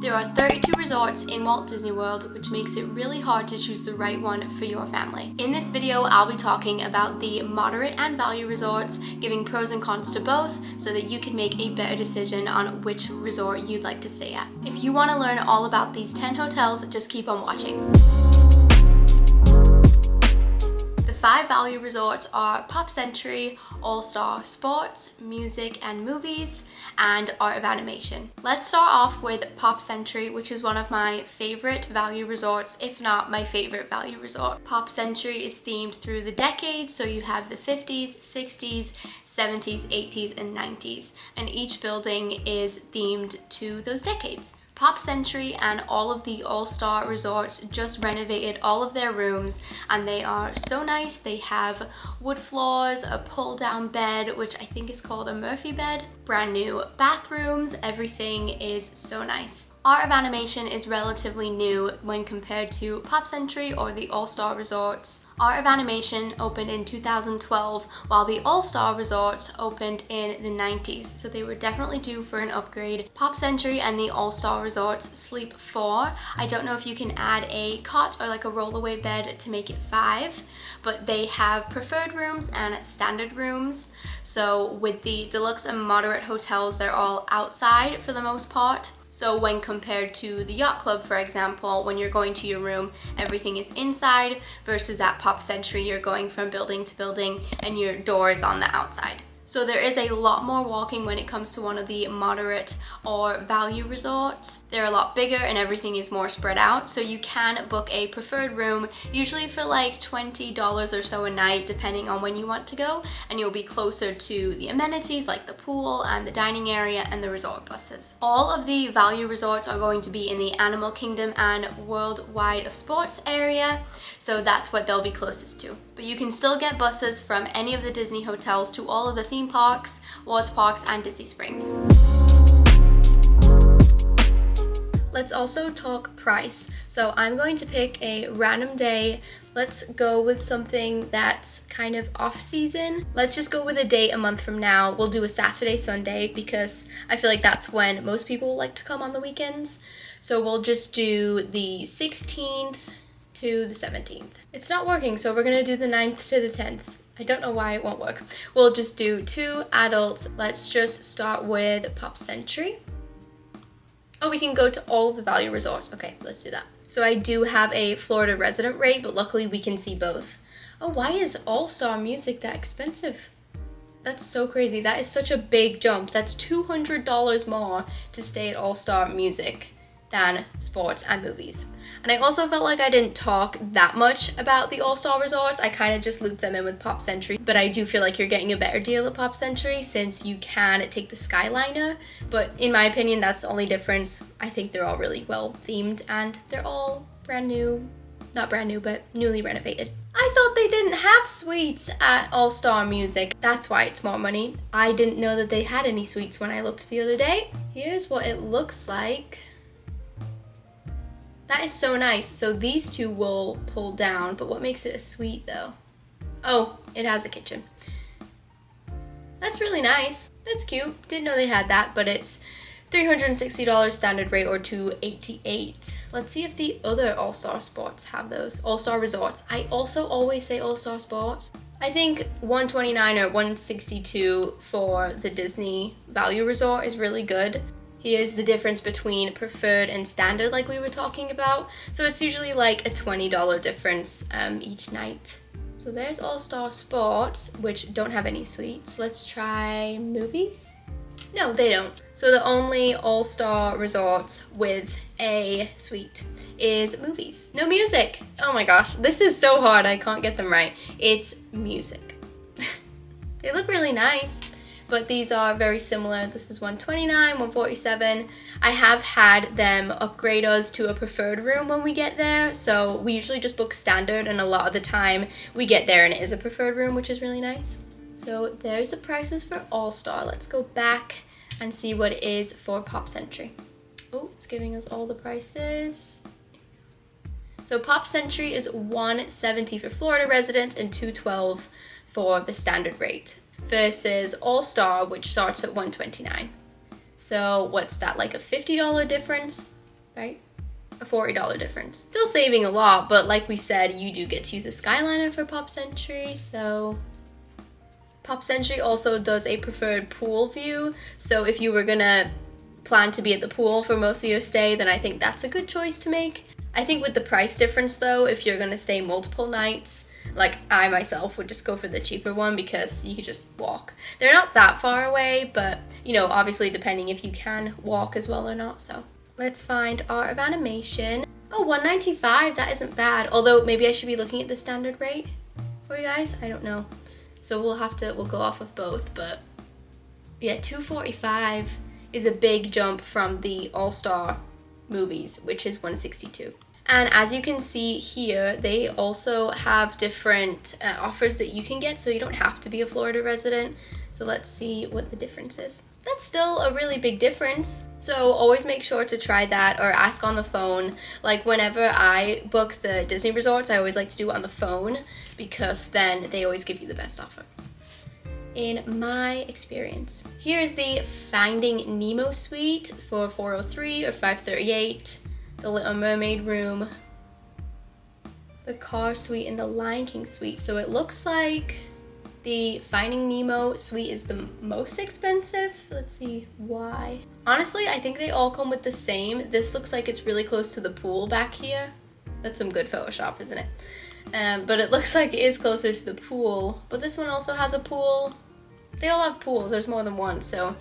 There are 32 resorts in Walt Disney World, which makes it really hard to choose the right one for your family. In this video, I'll be talking about the moderate and value resorts, giving pros and cons to both so that you can make a better decision on which resort you'd like to stay at. If you want to learn all about these 10 hotels, just keep on watching. The 5 value resorts are Pop Century, All Star Sports, Music and Movies, and Art of Animation. Let's start off with Pop Century, which is one of my favorite value resorts, if not my favorite value resort. Pop Century is themed through the decades, so you have the 50s, 60s, 70s, 80s, and 90s, and each building is themed to those decades. Pop Century and all of the All-Star resorts just renovated all of their rooms and they are so nice. They have wood floors, a pull-down bed, which I think is called a Murphy bed, brand new bathrooms, everything is so nice. Art of Animation is relatively new when compared to Pop Century or the All-Star resorts. Art of Animation opened in 2012 while the All-Star resorts opened in the 90s, so they were definitely due for an upgrade. Pop Century and the All-Star resorts sleep 4. I don't know if you can add a cot or like a rollaway bed to make it 5, but they have preferred rooms and standard rooms. So with the deluxe and moderate hotels, they're all outside for the most part. So when compared to the Yacht Club, for example, when you're going to your room, everything is inside, versus at Pop Century, you're going from building to building and your door is on the outside. So there is a lot more walking when it comes to one of the moderate or value resorts. They're a lot bigger and everything is more spread out. So you can book a preferred room, usually for like $20 or so a night, depending on when you want to go. And you'll be closer to the amenities like the pool and the dining area and the resort buses. All of the value resorts are going to be in the Animal Kingdom and Worldwide of Sports area. So that's what they'll be closest to. But you can still get buses from any of the Disney hotels to all of the theme parks, water parks, and Disney Springs. Let's also talk price. So I'm going to pick a random day. Let's go with something that's kind of off season. Let's just go with a date a month from now. We'll do a Saturday, Sunday, because I feel like that's when most people like to come on the weekends. So we'll just do the 16th to the 17th. It's not working, so we're gonna do the 9th to the 10th. I don't know why it won't work. We'll just do 2 adults. Let's just start with Pop Century. Oh, we can go to all of the value resorts. Okay, let's do that. So I do have a Florida resident rate, but luckily we can see both. Oh, why is All-Star Music that expensive? That's so crazy. That is such a big jump. That's $200 more to stay at All-Star Music than sports and movies. And I also felt like I didn't talk that much about the All-Star resorts. I kind of just looped them in with Pop Century, but I do feel like you're getting a better deal at Pop Century since you can take the Skyliner. But in my opinion, that's the only difference. I think they're all really well themed and they're all brand new, not brand new, but newly renovated. I thought they didn't have suites at All-Star Music. That's why it's more money. I didn't know that they had any suites when I looked the other day. Here's what it looks like. That is so nice. So these two will pull down, but what makes it a suite though? Oh, it has a kitchen. That's really nice. That's cute. Didn't know they had that, but it's $360 standard rate or $288. Let's see if the other All-Star Sports have those. All-Star Resorts. I also always say All-Star Sports. I think $129 or $162 for the Disney Value Resort is really good. Here's the difference between preferred and standard like we were talking about. So it's usually like a $20 difference each night. So there's All-Star Sports, which don't have any suites. Let's try movies. No, they don't. So the only All-Star resorts with a suite is movies. No music. Oh my gosh, this is so hard. I can't get them right. It's music. They look really nice, but these are very similar. This is $129, $147. I have had them upgrade us to a preferred room when we get there. So we usually just book standard, and a lot of the time we get there and it is a preferred room, which is really nice. So there's the prices for All-Star. Let's go back and see what it is for Pop Century. Oh, it's giving us all the prices. So Pop Century is $170 for Florida residents and $212 for the standard rate, versus All-Star, which starts at $129. So what's that, like a $50 difference? right? A $40 difference. Still saving a lot, but like we said, you do get to use a Skyliner for Pop Century, so Pop Century also does a preferred pool view, so if you were gonna plan to be at the pool for most of your stay, then I think that's a good choice to make. I think with the price difference though, if you're gonna stay multiple nights, like I myself would just go for the cheaper one because you could just walk. They're not that far away, but you know, obviously depending if you can walk as well or not, so. Let's find Art of Animation. Oh, $195, that isn't bad. Although maybe I should be looking at the standard rate for you guys, I don't know. So we'll go off of both, but yeah, $245 is a big jump from the All-Star movies, which is $162. And as you can see here, they also have different offers that you can get, so you don't have to be a Florida resident. So let's see what the difference is. That's still a really big difference. So always make sure to try that or ask on the phone. Like whenever I book the Disney resorts, I always like to do it on the phone because then they always give you the best offer, in my experience. Here's the Finding Nemo suite for $403 or $538. The Little Mermaid room, the Car suite, and the Lion King suite. So it looks like the Finding Nemo suite is the most expensive. Let's see why. Honestly, I think they all come with the same. This looks like it's really close to the pool back here. That's some good Photoshop, isn't it? But it looks like it is closer to the pool. But this one also has a pool. They all have pools. There's more than one, so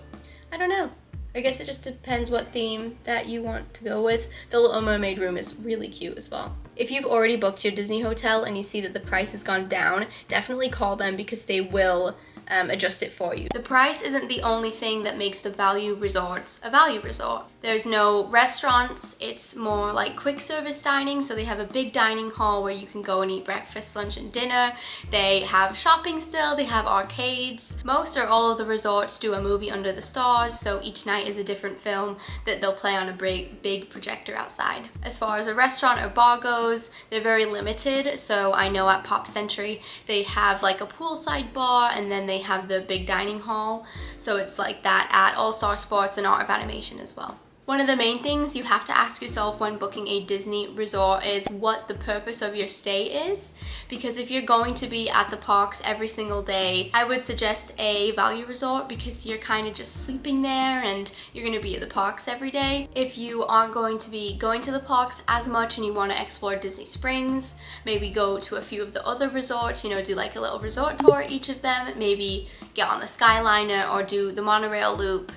I don't know. I guess it just depends what theme that you want to go with. The Little Mermaid room is really cute as well. If you've already booked your Disney hotel and you see that the price has gone down, definitely call them because they will adjust it for you. The price isn't the only thing that makes the value resorts a value resort. There's no restaurants, it's more like quick service dining, so they have a big dining hall where you can go and eat breakfast, lunch, and dinner. They have shopping still, they have arcades. Most or all of the resorts do a movie under the stars, so each night is a different film that they'll play on a big projector outside. As far as a restaurant or bar goes, they're very limited, so I know at Pop Century they have like a poolside bar and then they have the big dining hall, so it's like that at All Star Sports and Art of Animation as well. One of the main things you have to ask yourself when booking a Disney resort is what the purpose of your stay is, because if you're going to be at the parks every single day, I would suggest a value resort because you're kind of just sleeping there and you're going to be at the parks every day. If you aren't going to be going to the parks as much and you want to explore Disney Springs, maybe go to a few of the other resorts, you know, do like a little resort tour each of them, maybe get on the Skyliner or do the monorail loop.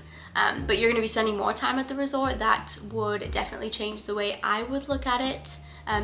But you're going to be spending more time at the resort, that would definitely change the way I would look at it,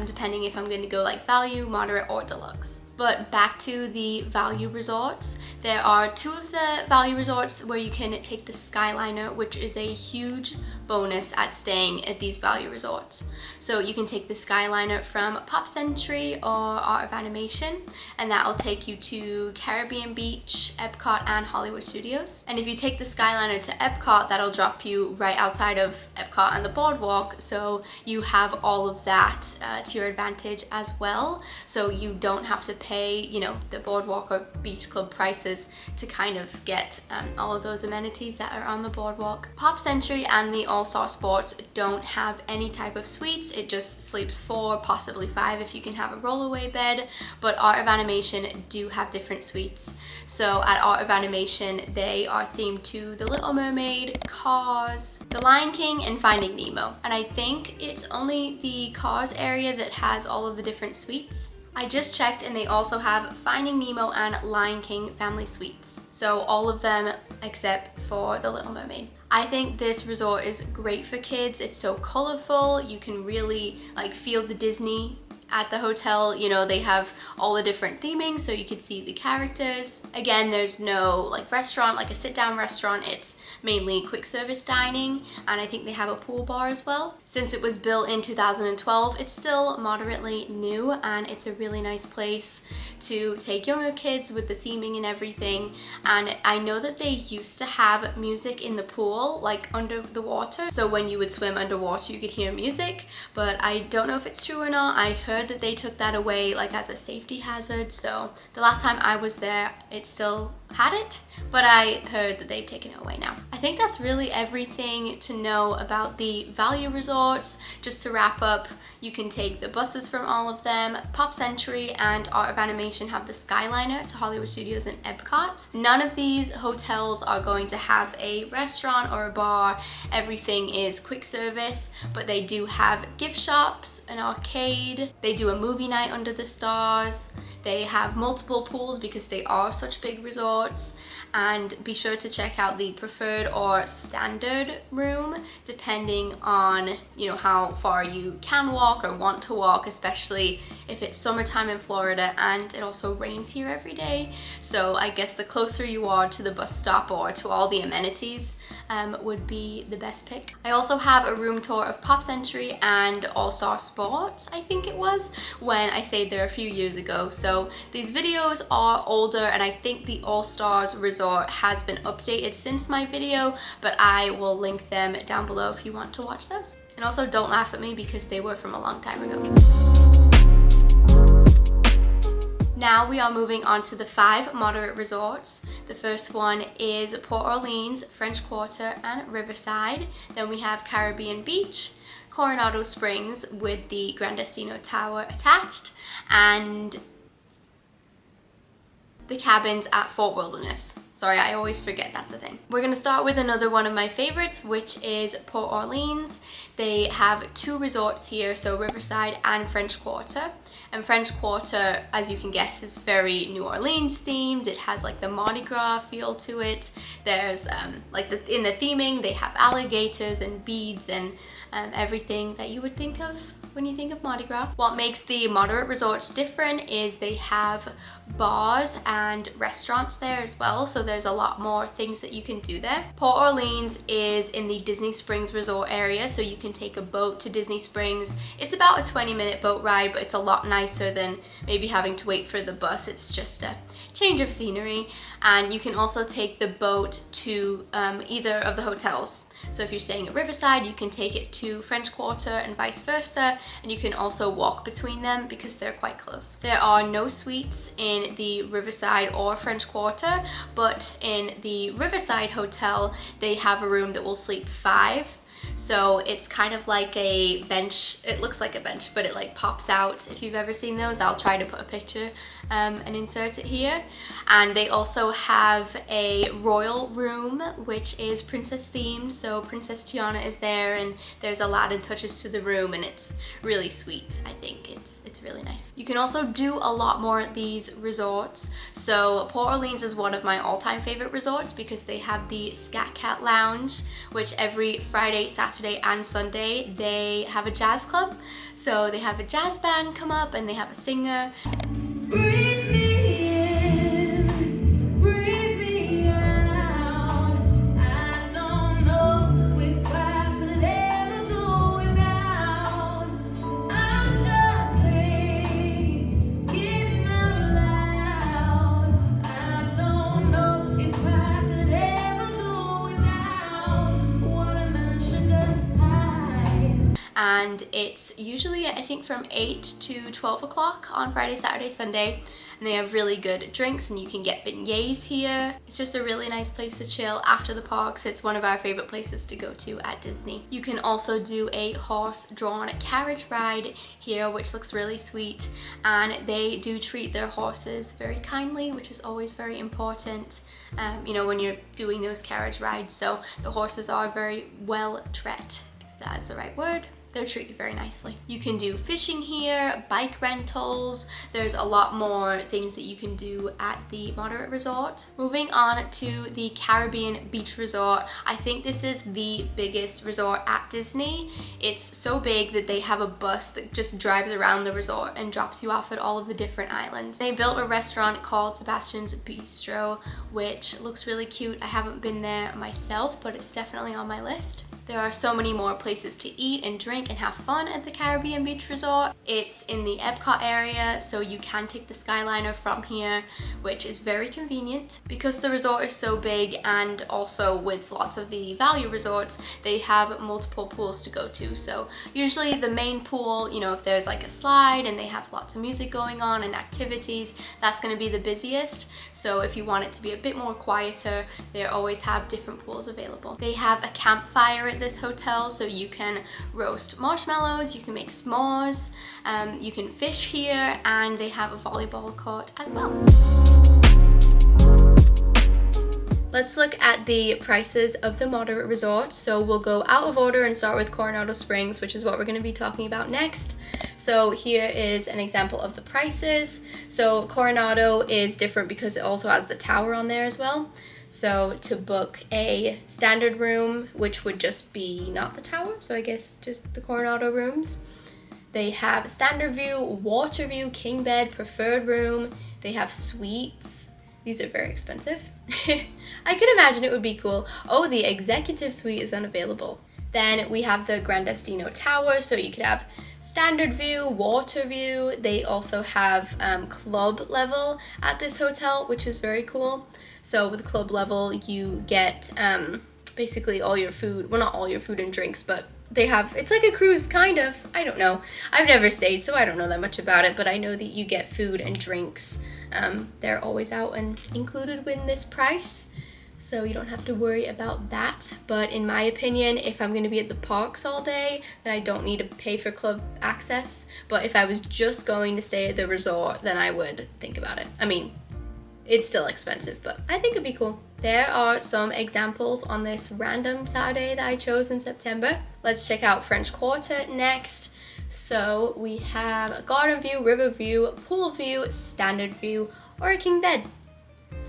depending if I'm going to go like value, moderate, or deluxe. But back to the value resorts, there are two of the value resorts where you can take the Skyliner, which is a huge bonus at staying at these value resorts. So you can take the Skyliner from Pop Century or Art of Animation, and that will take you to Caribbean Beach, Epcot, and Hollywood Studios. And if you take the Skyliner to Epcot, that'll drop you right outside of Epcot and the boardwalk, so you have all of that to your advantage as well. So you don't have to pay, you know, the boardwalk or beach club prices to kind of get all of those amenities that are on the boardwalk. Pop Century and the All Star Sports don't have any type of suites. It just sleeps 4, possibly 5 if you can have a rollaway bed, but Art of Animation do have different suites. So at Art of Animation, they are themed to The Little Mermaid, Cars, The Lion King, and Finding Nemo. And I think it's only the Cars area that has all of the different suites. I just checked and they also have Finding Nemo and Lion King family suites. So all of them except for The Little Mermaid. I think this resort is great for kids. It's so colorful. You can really like feel the Disney at the hotel. You know, they have all the different theming so you could see the characters. Again, there's no like restaurant, like a sit down restaurant. It's mainly quick service dining, and I think they have a pool bar as well. Since it was built in 2012, it's still moderately new, and it's a really nice place to take younger kids with the theming and everything. And I know that they used to have music in the pool, like under the water, so when you would swim underwater you could hear music, but I don't know if it's true or not. I heard that they took that away like as a safety hazard, so the last time I was there it still had it, but I heard that they've taken it away now. I think that's really everything to know about the value resorts. Just to wrap up, you can take the buses from all of them. Pop Century and Art of Animation have the Skyliner to Hollywood Studios and Epcot. None of these hotels are going to have a restaurant or a bar. Everything is quick service, but they do have gift shops, an arcade. They do a movie night under the stars. They have multiple pools because they are such big resorts. And be sure to check out the preferred or standard room depending on, you know, how far you can walk or want to walk, especially if it's summertime in Florida and it also rains here every day. So I guess the closer you are to the bus stop or to all the amenities would be the best pick. I also have a room tour of Pop Century and All Star Sports, I think it was, when I stayed there a few years ago. So these videos are older, and I think the All Stars Resort has been updated since my video, but I will link them down below if you want to watch those. And also don't laugh at me because they were from a long time ago. Now we are moving on to the 5 moderate resorts. The first one is Port Orleans, French Quarter, and Riverside. Then we have Caribbean Beach, Coronado Springs with the Gran Destino Tower attached, and the cabins at Fort Wilderness. Sorry, I always forget that's a thing. We're gonna start with another one of my favorites, which is Port Orleans. They have 2 resorts here, so Riverside and French Quarter. And French Quarter, as you can guess, is very New Orleans themed. It has like the Mardi Gras feel to it. There's in the theming, they have alligators and beads and everything that you would think of when you think of Mardi Gras. What makes the moderate resorts different is they have bars and restaurants there as well, so there's a lot more things that you can do there. Port Orleans is in the Disney Springs resort area, so you can take a boat to Disney Springs. It's about a 20-minute boat ride, but it's a lot nicer than maybe having to wait for the bus. It's just a change of scenery. And you can also take the boat to either of the hotels. So if you're staying at Riverside, you can take it to French Quarter and vice versa, and you can also walk between them because they're quite close. There are no suites in the Riverside or French Quarter, but in the Riverside hotel, they have a room that will sleep 5. So it's kind of like a bench. It looks like a bench, but it like pops out. If you've ever seen those, I'll try to put a picture and insert it here. And they also have a royal room, which is princess themed. So Princess Tiana is there, and there's Aladdin touches to the room, and it's really sweet. I think it's really nice. You can also do a lot more at these resorts. So Port Orleans is one of my all-time favorite resorts because they have the Scat Cat Lounge, which every Friday, Saturday, and Sunday they have a jazz club. So they have a jazz band come up and they have a singer. Breathe me in, breathe me out. I don't know if I could ever go without. I'm just thinking out loud. I don't know if I could ever go without watermelon sugar high. And it's usually, I think, from 8 to 12 o'clock on Friday, Saturday, Sunday. And they have really good drinks, and you can get beignets here. It's just a really nice place to chill after the parks. It's one of our favorite places to go to at Disney. You can also do a horse-drawn carriage ride here, which looks really sweet. And they do treat their horses very kindly, which is always very important, you know, when you're doing those carriage rides. So the horses are very well treated, if that is the right word. They're treated very nicely. You can do fishing here, bike rentals. There's a lot more things that you can do at the moderate resort. Moving on to the Caribbean Beach Resort. I think this is the biggest resort at Disney. It's so big that they have a bus that just drives around the resort and drops you off at all of the different islands. They built a restaurant called Sebastian's Bistro, which looks really cute. I haven't been there myself, but it's definitely on my list. There are so many more places to eat and drink and have fun at the Caribbean Beach Resort. It's in the Epcot area, so you can take the Skyliner from here, which is very convenient. Because the resort is so big, and also with lots of the value resorts, they have multiple pools to go to. So usually the main pool, you know, if there's like a slide and they have lots of music going on and activities, that's going to be the busiest. So if you want it to be a bit more quieter, they always have different pools available. They have a campfire at this hotel, so you can roast marshmallows, you can make s'mores, you can fish here, and they have a volleyball court as well. Let's look at the prices of the moderate resorts. So we'll go out of order and start with Coronado Springs, which is what we're going to be talking about next. So here is an example of the prices. So Coronado is different because it also has the tower on there as well. So to book a standard room, which would just be not the tower, so I guess just the Coronado rooms, they have standard view, water view, king bed, preferred room. They have suites. These are very expensive. I could imagine it would be cool. Oh, the executive suite is unavailable. Then we have the Gran Destino Tower, so you could have standard view, water view. They also have club level at this hotel, which is very cool. So with club level, you get basically all your food, well, not all your food and drinks, but they have, it's like a cruise, kind of. I don't know. I've never stayed, so I don't know that much about it, but I know that you get food and drinks. They're always out and included in this price, so you don't have to worry about that. But in my opinion, if I'm going to be at the parks all day, then I don't need to pay for club access. But if I was just going to stay at the resort, then I would think about it. I mean, it's still expensive, but I think it'd be cool. There are some examples on this random Saturday that I chose in September. Let's check out French Quarter next. So we have a garden view, river view, pool view, standard view, or a king bed.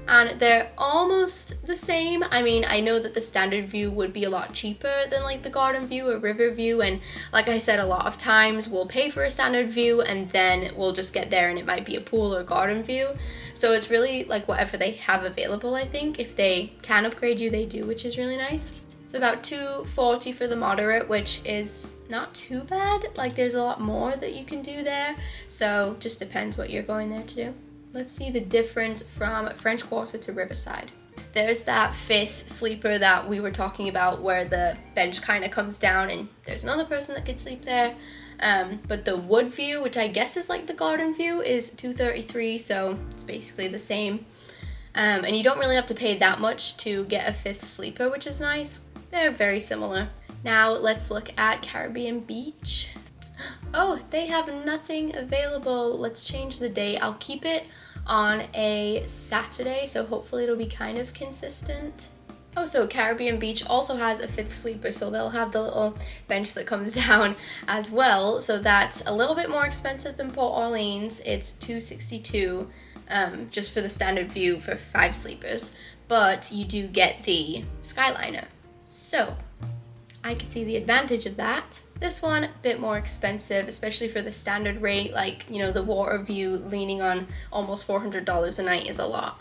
And they're almost the same. I mean, I know that the standard view would be a lot cheaper than like the garden view or river view, and like I said, a lot of times we'll pay for a standard view and then we'll just get there and it might be a pool or garden view. So it's really like whatever they have available, I think. If they can upgrade you, they do, which is really nice. So about $240 for the moderate, which is not too bad. Like there's a lot more that you can do there. So just depends what you're going there to do. Let's see the difference from French Quarter to Riverside. There's that fifth sleeper that we were talking about where the bench kind of comes down and there's another person that could sleep there. But the wood view, which I guess is like the garden view, is $233, so it's basically the same. And you don't really have to pay that much to get a fifth sleeper, which is nice. They're very similar. Now let's look at Caribbean Beach. Oh, they have nothing available. Let's change the date. I'll keep it on a Saturday, so hopefully it'll be kind of consistent. Oh, so Caribbean Beach also has a fifth sleeper, so they'll have the little bench that comes down as well. So that's a little bit more expensive than Port Orleans. It's $262 just for the standard view for 5 sleepers, but you do get the Skyliner. So I can see the advantage of that. This one, a bit more expensive, especially for the standard rate. Like, you know, the water view leaning on almost $400 a night is a lot.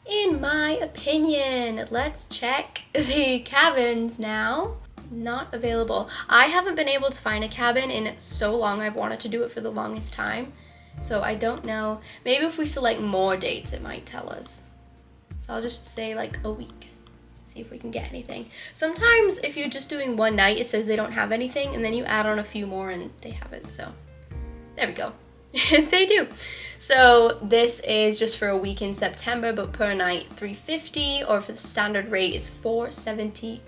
In my opinion, let's check the cabins now. Not available. I haven't been able to find a cabin in so long. I've wanted to do it for the longest time. So I don't know. Maybe if we select more dates, it might tell us. So I'll just say like a week. See if we can get anything. Sometimes if you're just doing one night, it says they don't have anything, and then you add on a few more and they have it. So there we go. They do. So this is just for a week in September, but per night $350, or for the standard rate is $474.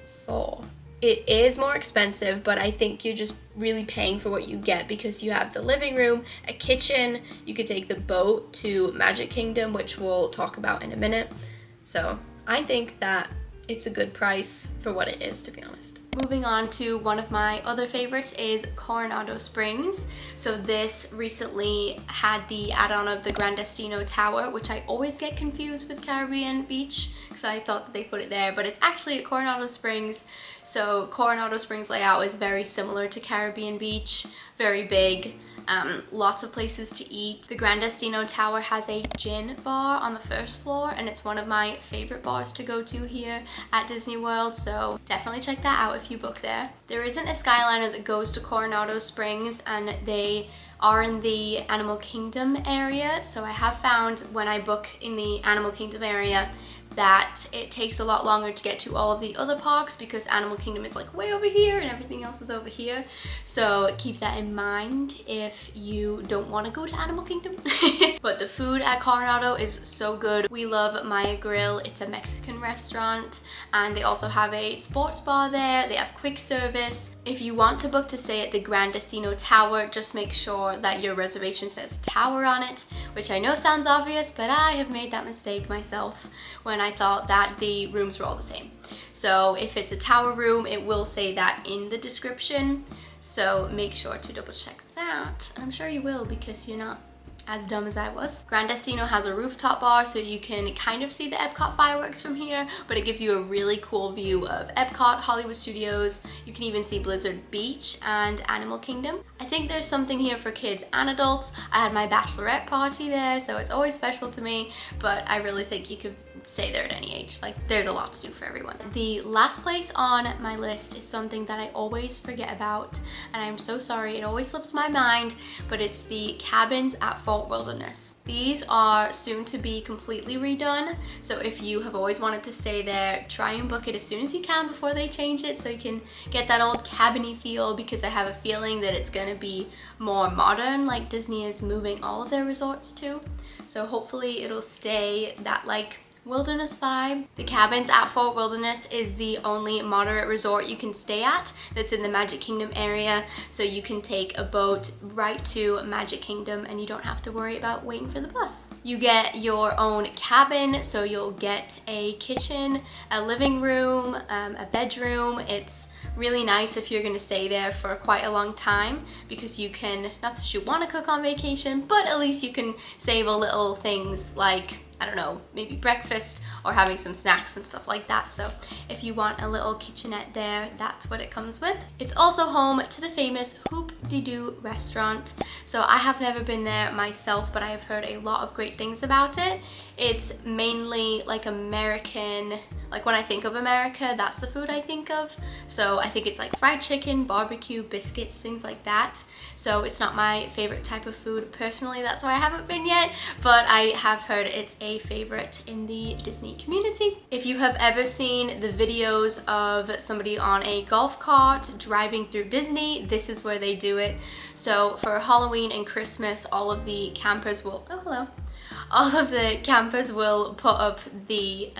It is more expensive, but I think you're just really paying for what you get because you have the living room, a kitchen, you could take the boat to Magic Kingdom, which we'll talk about in a minute. So I think that it's a good price for what it is, to be honest. Moving on to one of my other favorites is Coronado Springs. So this recently had the add-on of the Gran Destino Tower, which I always get confused with Caribbean Beach because I thought that they put it there, but it's actually at Coronado Springs. So Coronado Springs layout is very similar to Caribbean Beach, very big. Lots of places to eat. The Gran Destino Tower has a gin bar on the first floor, and it's one of my favorite bars to go to here at Disney World, so definitely check that out if you book there. There isn't a Skyliner that goes to Coronado Springs, and they are in the Animal Kingdom area, so I have found when I book in the Animal Kingdom area that it takes a lot longer to get to all of the other parks because Animal Kingdom is like way over here and everything else is over here. So keep that in mind if you don't want to go to Animal Kingdom. But the food at Coronado is so good. We love Maya Grill. It's a Mexican restaurant, and they also have a sports bar there. They have quick service. If you want to book to stay at the Gran Destino Tower, just make sure that your reservation says Tower on it, which I know sounds obvious, but I have made that mistake myself when I thought that the rooms were all the same. So if it's a tower room, it will say that in the description. So make sure to double check that. And I'm sure you will because you're not as dumb as I was. Gran Destino has a rooftop bar, so you can kind of see the Epcot fireworks from here, but it gives you a really cool view of Epcot, Hollywood Studios. You can even see Blizzard Beach and Animal Kingdom. I think there's something here for kids and adults. I had my bachelorette party there, so it's always special to me, but I really think you could stay there at any age. Like, there's a lot to do for everyone. The last place on my list is something that I always forget about, and I'm so sorry, it always slips my mind, but it's the cabins at Fort Wilderness. These are soon to be completely redone, so if you have always wanted to stay there, try and book it as soon as you can before they change it so you can get that old cabin-y feel, because I have a feeling that it's gonna be more modern, like Disney is moving all of their resorts to. So hopefully it'll stay that like wilderness vibe. The cabins at Fort Wilderness is the only moderate resort you can stay at that's in the Magic Kingdom area, so you can take a boat right to Magic Kingdom and you don't have to worry about waiting for the bus. You get your own cabin, so you'll get a kitchen, a living room, a bedroom. It's really nice if you're gonna stay there for quite a long time because you can, not that you want to cook on vacation, but at least you can save a little things like, I don't know, maybe breakfast or having some snacks and stuff like that. So if you want a little kitchenette there, that's what it comes with. It's also home to the famous Hoop-de-Doo restaurant. So I have never been there myself, but I have heard a lot of great things about it. It's mainly like American, like when I think of America, that's the food I think of. So I think it's like fried chicken, barbecue, biscuits, things like that. So it's not my favorite type of food personally, that's why I haven't been yet, but I have heard it's a favorite in the Disney community. If you have ever seen the videos of somebody on a golf cart driving through Disney, this is where they do it. So for Halloween and Christmas, all of the campers will, oh hello, all of the campers will put up the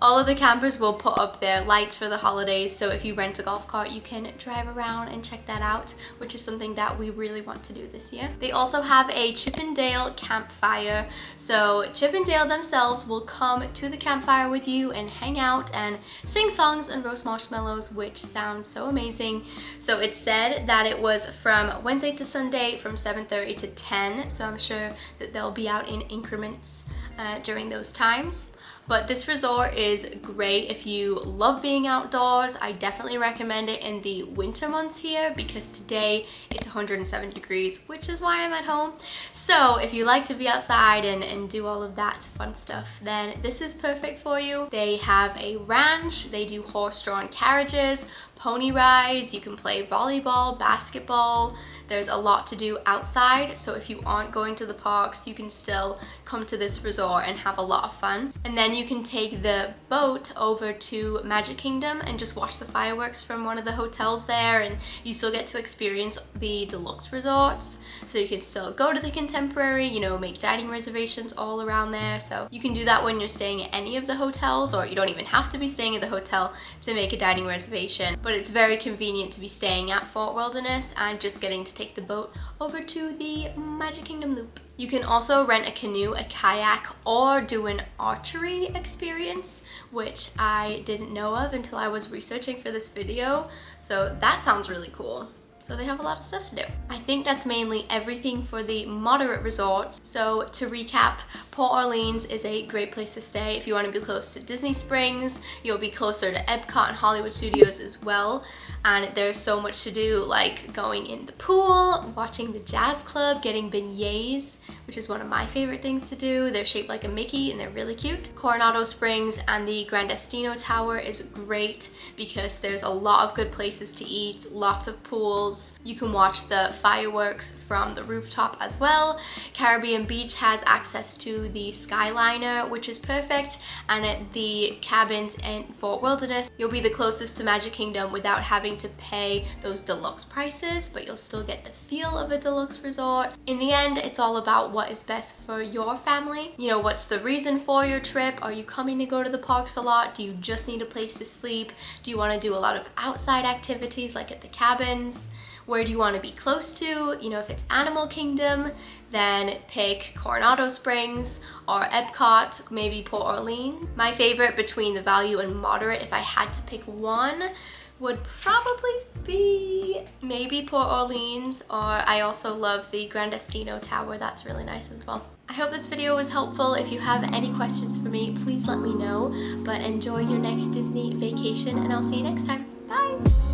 all of the campers will put up their lights for the holidays, so if you rent a golf cart you can drive around and check that out, which is something that we really want to do this year. They also have a Chip 'n Dale campfire, so Chip 'n Dale themselves will come to the campfire with you and hang out and sing songs and roast marshmallows, which sounds so amazing. So it said that it was from Wednesday to Sunday from 7:30 to 10, so I'm sure that they'll be out in increments during those times. But this resort is great if you love being outdoors. I definitely recommend it in the winter months here because today it's 107 degrees, which is why I'm at home. So if you like to be outside and do all of that fun stuff, then this is perfect for you. They have a ranch, they do horse-drawn carriages, pony rides, you can play volleyball, basketball. There's a lot to do outside, so if you aren't going to the parks, you can still come to this resort and have a lot of fun. And then you can take the boat over to Magic Kingdom and just watch the fireworks from one of the hotels there, and you still get to experience the deluxe resorts. So you can still go to the Contemporary, you know, make dining reservations all around there. So you can do that when you're staying at any of the hotels, or you don't even have to be staying at the hotel to make a dining reservation. But it's very convenient to be staying at Fort Wilderness and just getting to take the boat over to the Magic Kingdom Loop. You can also rent a canoe, a kayak, or do an archery experience, which I didn't know of until I was researching for this video. So that sounds really cool. so they have a lot of stuff to do. I think that's mainly everything for the moderate resorts. So to recap, Port Orleans is a great place to stay if you want to be close to Disney Springs. You'll be closer to Epcot and Hollywood Studios as well. And there's so much to do, like going in the pool, watching the jazz club, getting beignets, which is one of my favorite things to do. They're shaped like a Mickey and they're really cute. Coronado Springs and the Gran Destino Tower is great because there's a lot of good places to eat, lots of pools. You can watch the fireworks from the rooftop as well. Caribbean Beach has access to the Skyliner, which is perfect. And at the cabins in Fort Wilderness, you'll be the closest to Magic Kingdom without having to pay those deluxe prices, but you'll still get the feel of a deluxe resort. In the end, it's all about what is best for your family. You know, what's the reason for your trip? Are you coming to go to the parks a lot? Do you just need a place to sleep? Do you want to do a lot of outside activities like at the cabins? Where do you want to be close to? You know, if it's Animal Kingdom, then pick Coronado Springs or Epcot, maybe Port Orleans. My favorite between the value and moderate, if I had to pick one, would probably be maybe Port Orleans, or I also love the Gran Destino Tower. That's really nice as well. I hope this video was helpful. If you have any questions for me, please let me know. But enjoy your next Disney vacation and I'll see you next time. Bye!